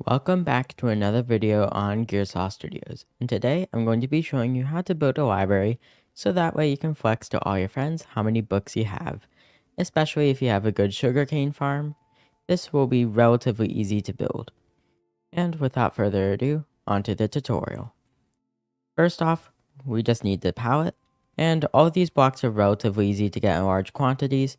Welcome back to another video on Gearsaw Studios, and today I'm going to be showing you how to build a library so that way you can flex to all your friends how many books you have. Especially if you have a good sugarcane farm, this will be relatively easy to build. And without further ado, onto the tutorial. First off, we just need the pallet, and all of these blocks are relatively easy to get in large quantities.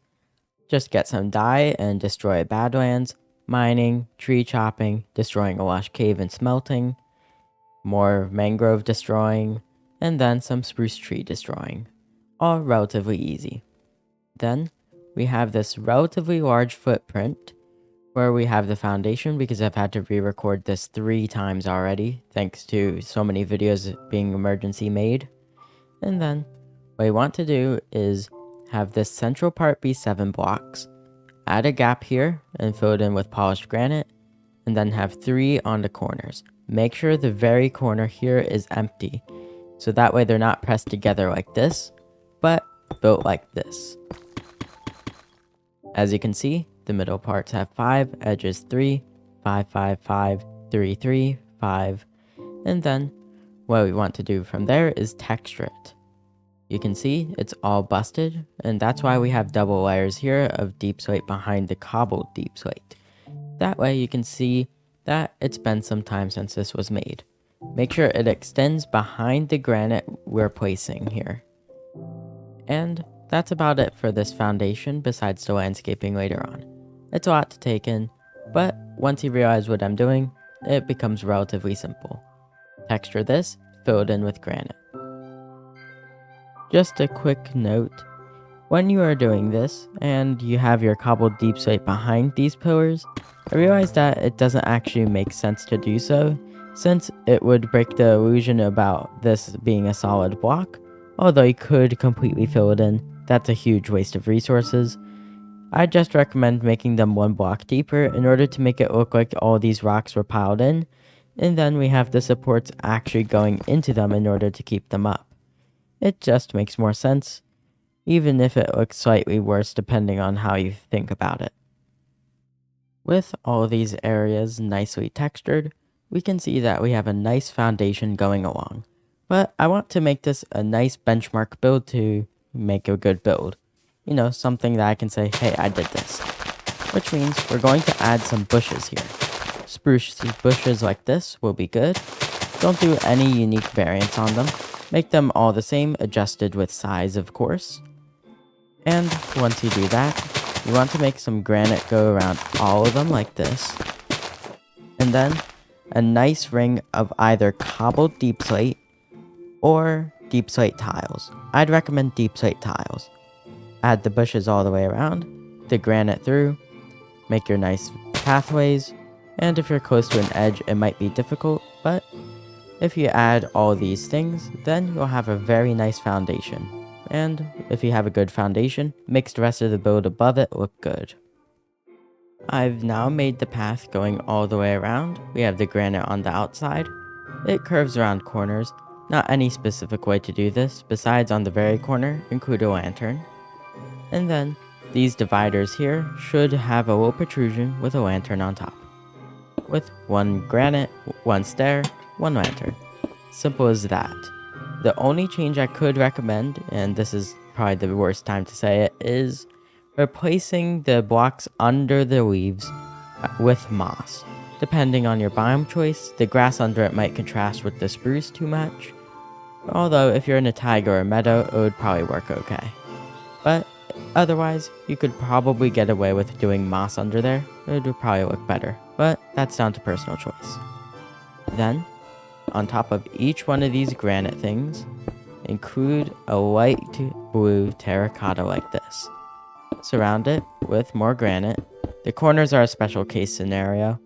Just get some dye and destroy badlands, mining, tree chopping, destroying a lush cave and smelting, more mangrove destroying, and then some spruce tree destroying. All relatively easy. Then we have this relatively large footprint where we have the foundation because I've had to re-record this 3 times already thanks to so many videos being emergency made. And then what we want to do is have this central part be 7 blocks. Add a gap here and fill it in with polished granite, and then have 3 on the corners. Make sure the very corner here is empty, so that way they're not pressed together like this, but built like this. As you can see, the middle parts have 5, edges 3, 5, 5, 5, 3, 3, 5, and then what we want to do from there is texture it. You can see it's all busted, and that's why we have double layers here of deep slate behind the cobbled deep slate. That way you can see that it's been some time since this was made. Make sure it extends behind the granite we're placing here. And that's about it for this foundation besides the landscaping later on. It's a lot to take in, but once you realize what I'm doing, it becomes relatively simple. Texture this, fill it in with granite. Just a quick note, when you are doing this and you have your cobbled deep slate behind these pillars, I realized that it doesn't actually make sense to do so, since it would break the illusion about this being a solid block. Although you could completely fill it in, that's a huge waste of resources. I just recommend making them 1 block deeper in order to make it look like all these rocks were piled in, and then we have the supports actually going into them in order to keep them up. It just makes more sense, even if it looks slightly worse depending on how you think about it. With all these areas nicely textured, we can see that we have a nice foundation going along. But I want to make this a nice benchmark build to make a good build. You know, something that I can say, hey, I did this. Which means we're going to add some bushes here. Spruce bushes like this will be good. Don't do any unique variants on them. Make them all the same, adjusted with size, of course. And once you do that, you want to make some granite go around all of them like this. And then a nice ring of either cobbled deep slate or deep slate tiles. I'd recommend deep slate tiles. Add the bushes all the way around, the granite through, make your nice pathways, and if you're close to an edge it might be difficult, but if you add all these things, then you'll have a very nice foundation. And if you have a good foundation, makes the rest of the build above it look good. I've now made the path going all the way around. We have the granite on the outside. It curves around corners. Not any specific way to do this, besides on the very corner, include a lantern. And then, these dividers here should have a little protrusion with a lantern on top. With 1 granite, 1 stair, 1 lantern. Simple as that. The only change I could recommend, and this is probably the worst time to say it, is replacing the blocks under the leaves with moss. Depending on your biome choice, the grass under it might contrast with the spruce too much. Although if you're in a taiga or meadow, it would probably work okay. But otherwise, you could probably get away with doing moss under there. It would probably look better, but that's down to personal choice. Then, on top of each one of these granite things, include a light blue terracotta like this. Surround it with more granite. The corners are a special case scenario,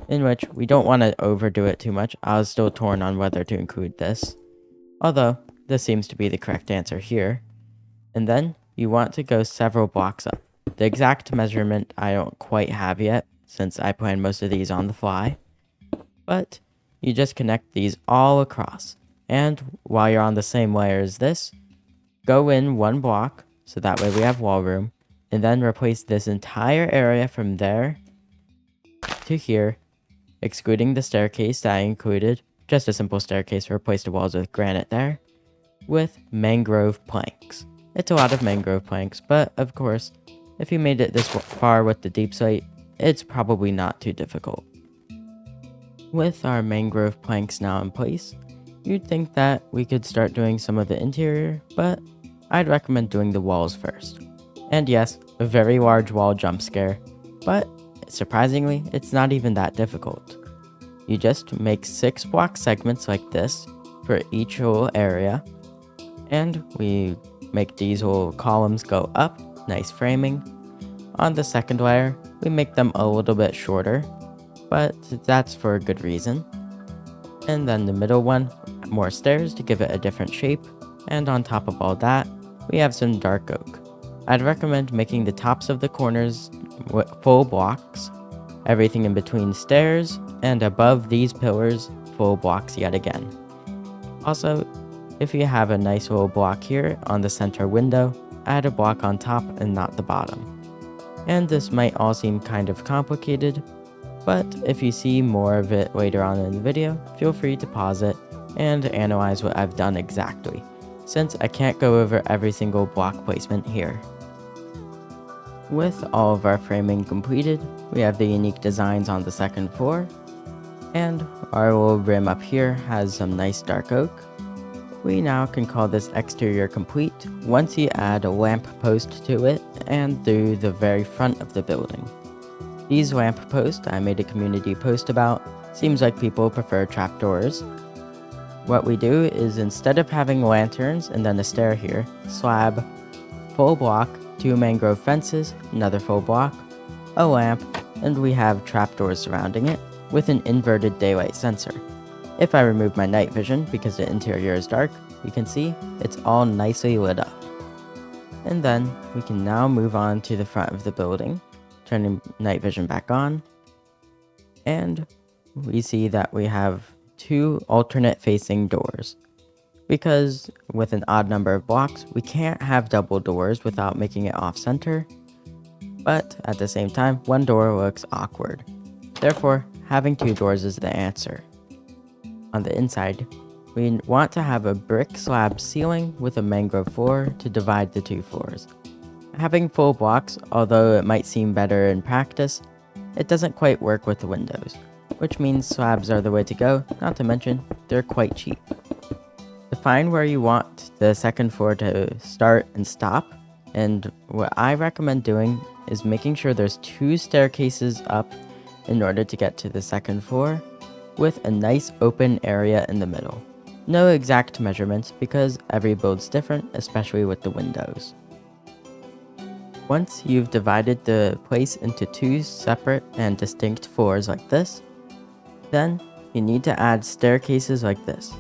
in which we don't want to overdo it too much. I was still torn on whether to include this, although this seems to be the correct answer here. And then you want to go several blocks up. The exact measurement I don't quite have yet, since I plan most of these on the fly, but you just connect these all across. And while you're on the same layer as this, go in 1 block, so that way we have wall room, and then replace this entire area from there to here excluding the staircase that I included, just a simple staircase, replaced the walls with granite there, with mangrove planks. It's a lot of mangrove planks, but of course, if you made it this far with the deep slate, it's probably not too difficult. With our mangrove planks now in place, you'd think that we could start doing some of the interior, but I'd recommend doing the walls first. And yes, a very large wall jump scare, but surprisingly, it's not even that difficult. You just make 6 block segments like this for each little area, and we make these little columns go up, nice framing. On the second layer, we make them a little bit shorter, but that's for a good reason. And then the middle one, more stairs to give it a different shape, and on top of all that, we have some dark oak. I'd recommend making the tops of the corners full blocks, everything in between stairs, and above these pillars, full blocks yet again. Also, if you have a nice little block here on the center window, add a block on top and not the bottom. And this might all seem kind of complicated, but if you see more of it later on in the video, feel free to pause it and analyze what I've done exactly, since I can't go over every single block placement here. With all of our framing completed, we have the unique designs on the second floor, and our little rim up here has some nice dark oak. We now can call this exterior complete once you add a lamp post to it and through the very front of the building. These lamp posts I made a community post about. Seems like people prefer trapdoors. What we do is instead of having lanterns and then a stair here, slab, full block, 2 mangrove fences, another full block, a lamp, and we have trapdoors surrounding it with an inverted daylight sensor. If I remove my night vision because the interior is dark, you can see it's all nicely lit up. And then we can now move on to the front of the building, turning night vision back on, and we see that we have 2 alternate facing doors. Because with an odd number of blocks, we can't have double doors without making it off center, but at the same time, 1 door looks awkward. Therefore, having 2 doors is the answer. On the inside, we want to have a brick slab ceiling with a mangrove floor to divide the 2 floors. Having full blocks, although it might seem better in practice, it doesn't quite work with the windows, which means slabs are the way to go, not to mention, they're quite cheap. Define where you want the second floor to start and stop, and what I recommend doing is making sure there's 2 staircases up in order to get to the second floor, with a nice open area in the middle. No exact measurements because every build's different, especially with the windows. Once you've divided the place into 2 separate and distinct floors like this, then you need to add staircases like this.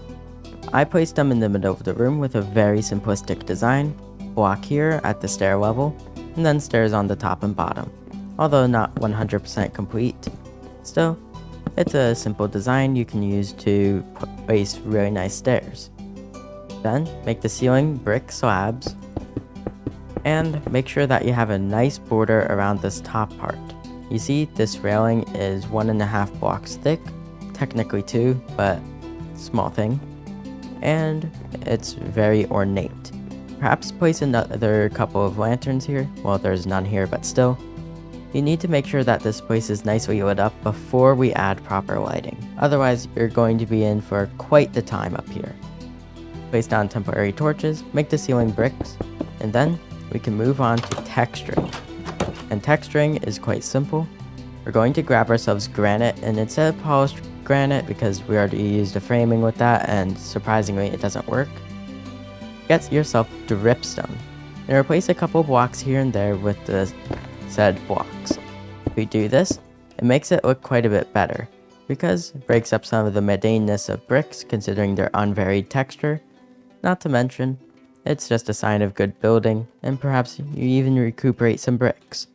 I placed them in the middle of the room with a very simplistic design, block here at the stair level, and then stairs on the top and bottom. Although not 100% complete, still, it's a simple design you can use to place really nice stairs. Then, make the ceiling brick slabs, and make sure that you have a nice border around this top part. You see, this railing is 1.5 blocks thick, technically 2, but small thing, and it's very ornate. Perhaps place another couple of lanterns here. Well, there's none here, but still. You need to make sure that this place is nicely lit up before we add proper lighting. Otherwise, you're going to be in for quite the time up here. Place down temporary torches, make the ceiling bricks, and then we can move on to texturing. And texturing is quite simple. We're going to grab ourselves granite, and instead of polished granite, because we already used a framing with that, and surprisingly it doesn't work, get yourself dripstone, and replace a couple blocks here and there with the said blocks. If we do this, it makes it look quite a bit better, because it breaks up some of the mundaneness of bricks considering their unvaried texture. Not to mention, it's just a sign of good building, and perhaps you even recuperate some bricks.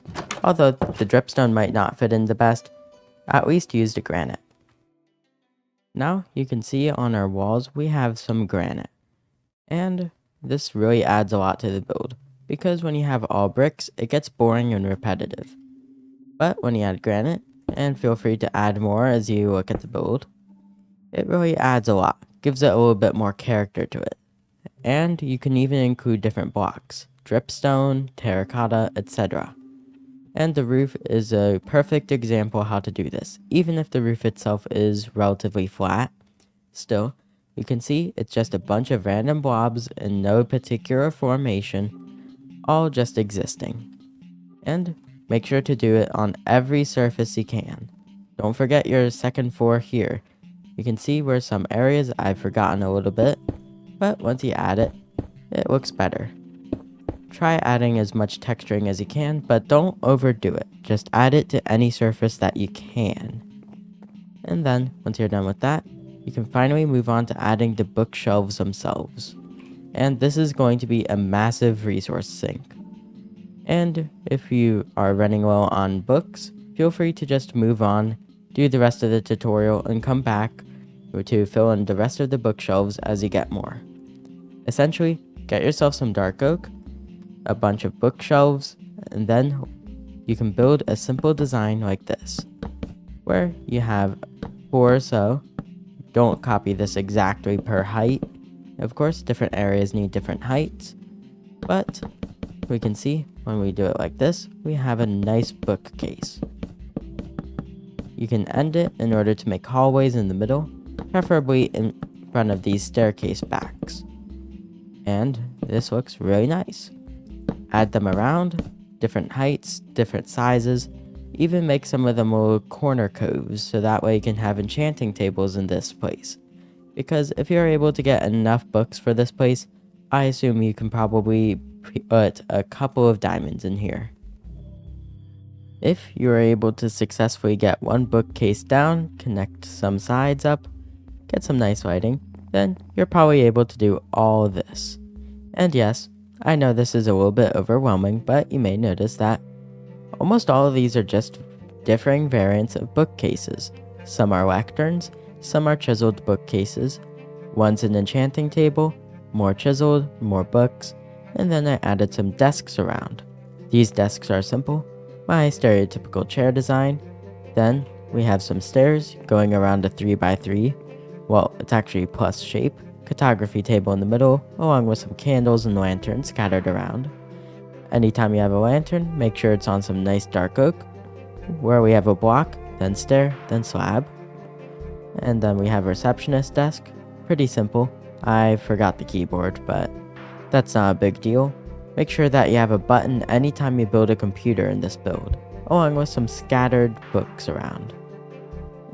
Although the dripstone might not fit in the best, at least use the granite. Now you can see on our walls we have some granite, and this really adds a lot to the build, because when you have all bricks, it gets boring and repetitive. But when you add granite, and feel free to add more as you look at the build. It really adds a lot, gives it a little bit more character to it. And you can even include different blocks, dripstone, terracotta, etc. And the roof is a perfect example how to do this. Even if the roof itself is relatively flat, still, you can see it's just a bunch of random blobs in no particular formation, all just existing. And make sure to do it on every surface you can. Don't forget your second floor here. You can see where some areas I've forgotten a little bit, but once you add it, it looks better. Try adding as much texturing as you can, but don't overdo it. Just add it to any surface that you can. And then, once you're done with that, you can finally move on to adding the bookshelves themselves. And this is going to be a massive resource sink. And if you are running low on books, feel free to just move on, do the rest of the tutorial, and come back to fill in the rest of the bookshelves as you get more. Essentially, get yourself some dark oak, a bunch of bookshelves, and then you can build a simple design like this, where you have 4 or so. Don't copy this exactly per height. Of course, different areas need different heights, but we can see when we do it like this, we have a nice bookcase. You can end it in order to make hallways in the middle, preferably in front of these staircase backs. And this looks really nice. Add them around, different heights, different sizes, even make some of them little corner coves so that way you can have enchanting tables in this place. Because if you're able to get enough books for this place, I assume you can probably put a couple of diamonds in here. If you are able to successfully get one bookcase down, connect some sides up, get some nice lighting, then you're probably able to do all this. And yes, I know this is a little bit overwhelming, but you may notice that almost all of these are just differing variants of bookcases. Some are lecterns, some are chiseled bookcases, one's an enchanting table, more chiseled, more books, and then I added some desks around. These desks are simple, my stereotypical chair design. Then we have some stairs going around a 3x3, well, it's actually plus shape, cartography table in the middle, along with some candles and lanterns scattered around. Anytime you have a lantern, make sure it's on some nice dark oak, where we have a block, then stair, then slab. And then we have a receptionist desk. Pretty simple. I forgot the keyboard, but that's not a big deal. Make sure that you have a button anytime you build a computer in this build, along with some scattered books around.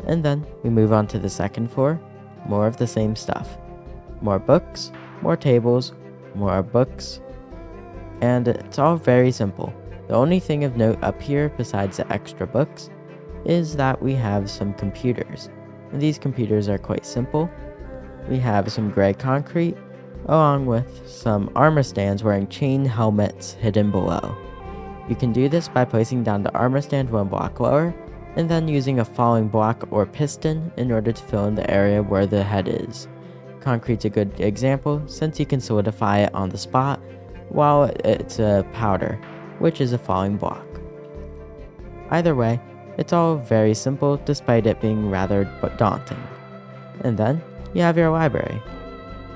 And then we move on to the second floor. More of the same stuff. More books, more tables, more books, and it's all very simple. The only thing of note up here besides the extra books is that we have some computers. And these computers are quite simple. We have some gray concrete along with some armor stands wearing chain helmets hidden below. You can do this by placing down the armor stand one block lower and then using a falling block or piston in order to fill in the area where the head is. Concrete's a good example since you can solidify it on the spot while it's a powder, which is a falling block. Either way, it's all very simple despite it being rather daunting. And then you have your library.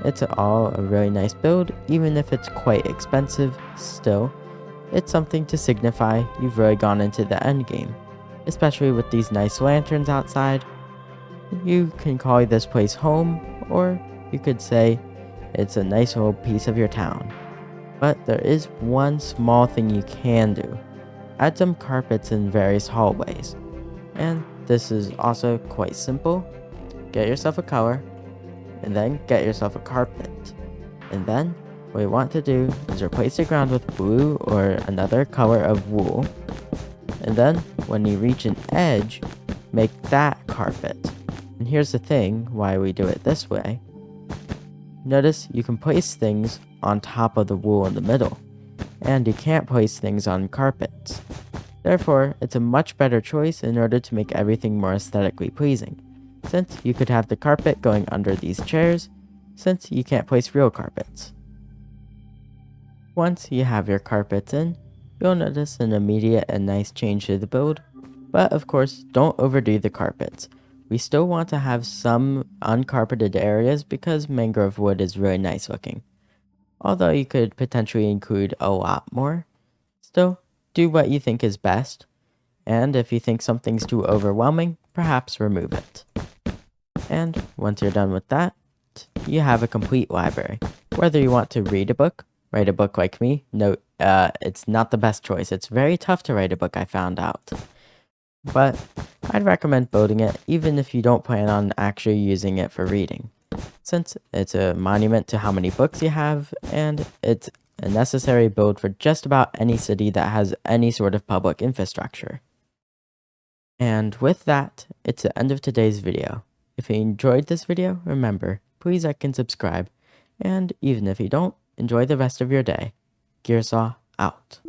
It's all a really nice build, even if it's quite expensive. Still, it's something to signify you've really gone into the end game, especially with these nice lanterns outside. You can call this place home, or you could say it's a nice little piece of your town. But there is one small thing you can do. Add some carpets in various hallways. And this is also quite simple. Get yourself a color, and then get yourself a carpet. And then what you want to do is replace the ground with blue or another color of wool. And then when you reach an edge, make that carpet. And here's the thing why we do it this way. Notice you can place things on top of the wool in the middle, and you can't place things on carpets. Therefore, it's a much better choice in order to make everything more aesthetically pleasing, since you could have the carpet going under these chairs, since you can't place real carpets. Once you have your carpets in, you'll notice an immediate and nice change to the build. But of course, don't overdo the carpets. We still want to have some uncarpeted areas because mangrove wood is really nice looking. Although you could potentially include a lot more. Still, do what you think is best. And if you think something's too overwhelming, perhaps remove it. And once you're done with that, you have a complete library. Whether you want to read a book, write a book like me, note, it's not the best choice. It's very tough to write a book, I found out. But I'd recommend building it even if you don't plan on actually using it for reading, since it's a monument to how many books you have, and it's a necessary build for just about any city that has any sort of public infrastructure. And with that, it's the end of today's video. If you enjoyed this video, remember, please like and subscribe. And even if you don't, enjoy the rest of your day. Gearsaw out.